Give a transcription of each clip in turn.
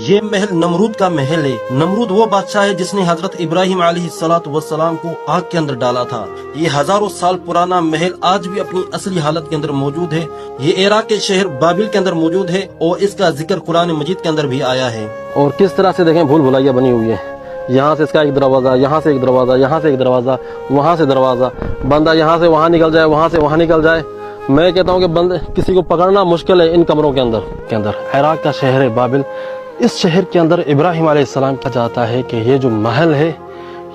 ये महल नमरूद का महल है। नमरूद वो बादशाह है जिसने हजरत इब्राहिम अलैहिस्सलातु वस्सलाम को आग के अंदर डाला था। ये हजारों साल पुराना महल आज भी अपनी असली हालत के अंदर मौजूद है। ये इराक के शहर बाबिल के अंदर मौजूद है और इसका जिक्र कुरान मजीद के अंदर भी आया है। और किस तरह से देखें भूल भुलैया बनी हुई है। यहाँ से इसका एक दरवाजा, यहाँ से एक दरवाजा, यहाँ से एक दरवाजा, वहाँ से दरवाजा, बंदा यहाँ से वहाँ निकल जाए, वहाँ से वहाँ निकल जाए। मैं कहता हूँ कि बंदे किसी को पकड़ना मुश्किल है इन कमरों के अंदर। इराक का शहर है बाबिल। इस शहर के अंदर इब्राहिम अलैहिस्सलाम कहा जाता है कि ये जो महल है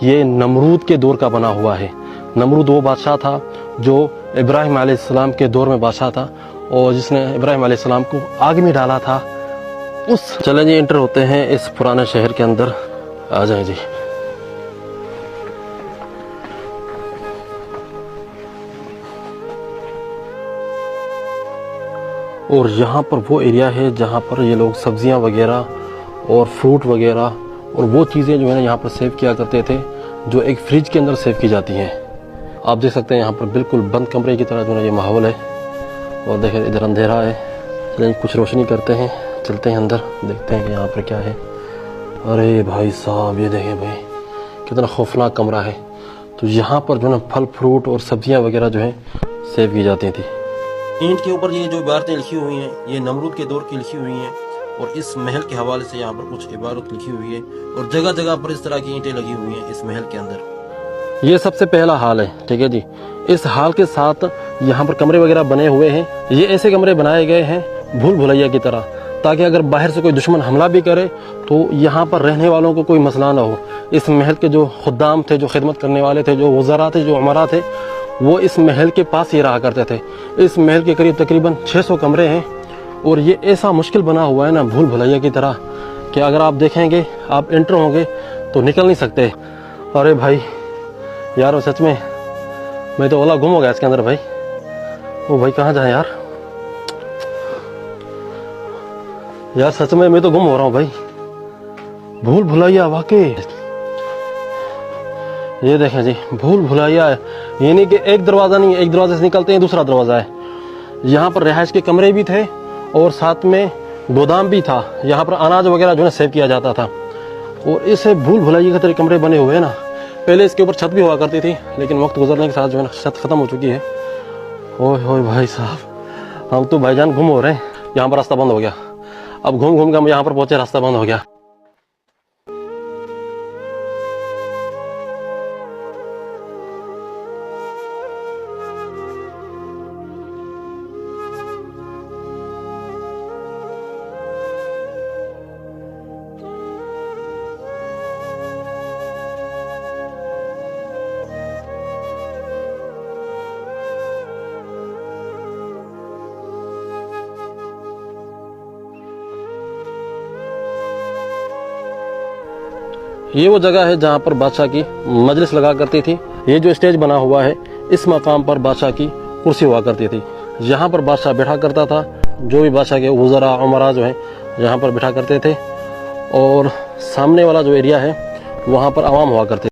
ये नमरूद के दौर का बना हुआ है। नमरूद वो बादशाह था जो इब्राहिम अलैहिस्सलाम के दौर में बादशाह था और जिसने इब्राहिम अलैहिस्सलाम को आग में डाला था। चलें जी, एंटर होते हैं इस पुराने शहर के अंदर। आ जाए जी। और यहाँ पर वो एरिया है जहाँ पर ये लोग सब्जियाँ वगैरह और फ्रूट वगैरह और वो चीज़ें जो है ना यहाँ पर सेव किया करते थे, जो एक फ्रिज के अंदर सेव की जाती हैं। आप देख सकते हैं यहाँ पर बिल्कुल बंद कमरे की तरह जो है ये माहौल है। और देखें इधर अंधेरा है, चलिए कुछ रोशनी करते हैं, चलते हैं अंदर, देखते हैं कि यहाँ पर क्या है। अरे भाई साहब, ये देखें भाई कितना खौफनाक कमरा है। तो यहाँ पर जो है ना फल फ्रूट और सब्जियाँ वगैरह जो है सेव की जाती थी। ईंट के ऊपर ये जो इबारतें लिखी हुई हैं ये नमरूद के दौर की लिखी हुई हैं और इस महल के हवाले से यहाँ पर कुछ इबारत लिखी हुई है और जगह जगह पर इस तरह की ईंटें लगी हुई हैं इस महल के अंदर। ये सबसे पहला हाल है, ठीक है जी। इस हाल के साथ यहाँ पर कमरे वगैरह बने हुए हैं। ये ऐसे कमरे बनाए गए हैं भूल भुलैया की तरह, ताकि अगर बाहर से कोई दुश्मन हमला भी करे तो यहाँ पर रहने वालों को कोई मसला ना हो। इस महल के जो खुद्दाम थे, जो खिदमत करने वाले थे, जो वज़रा थे, जो उमरा थे, वो इस महल के पास ही रहा करते थे। इस महल के करीब तकरीबन 600 कमरे हैं और ये ऐसा मुश्किल बना हुआ है ना भूल भुलैया की तरह कि अगर आप देखेंगे, आप एंटर होंगे तो निकल नहीं सकते। अरे भाई यार, सच में मैं तो ओला गुम हो गया इसके अंदर भाई। ओ भाई कहाँ जाए यार, यार सच में मैं तो गुम हो रहा हूँ भाई। भूल भुलैया वाकई, ये देखें जी भूल भुलैया है। ये नहीं कि एक दरवाज़ा नहीं, एक दरवाजे से निकलते हैं दूसरा दरवाज़ा है। यहाँ पर रिहाइश के कमरे भी थे और साथ में गोदाम भी था। यहाँ पर अनाज वगैरह जो है सेव किया जाता था। और इसे भूल भुलैया के तरह कमरे बने हुए हैं ना। पहले इसके ऊपर छत भी हुआ करती थी, लेकिन वक्त गुजरने के साथ जो है ना छत खत्म हो चुकी है। ओए भाई साहब, हम तो भाईजान गुम हो रहे हैं। यहाँ पर रास्ता बंद हो गया। अब घूम घूम के हम यहाँ पर पहुंचे, रास्ता बंद हो गया। ये वो जगह है जहाँ पर बादशाह की मजलिस लगा करती थी। ये जो स्टेज बना हुआ है, इस मकाम पर बादशाह की कुर्सी हुआ करती थी। यहाँ पर बादशाह बैठा करता था। जो भी बादशाह के वज़रा उमरा जो हैं यहाँ पर बैठा करते थे। और सामने वाला जो एरिया है वहाँ पर आवाम हुआ करते थे।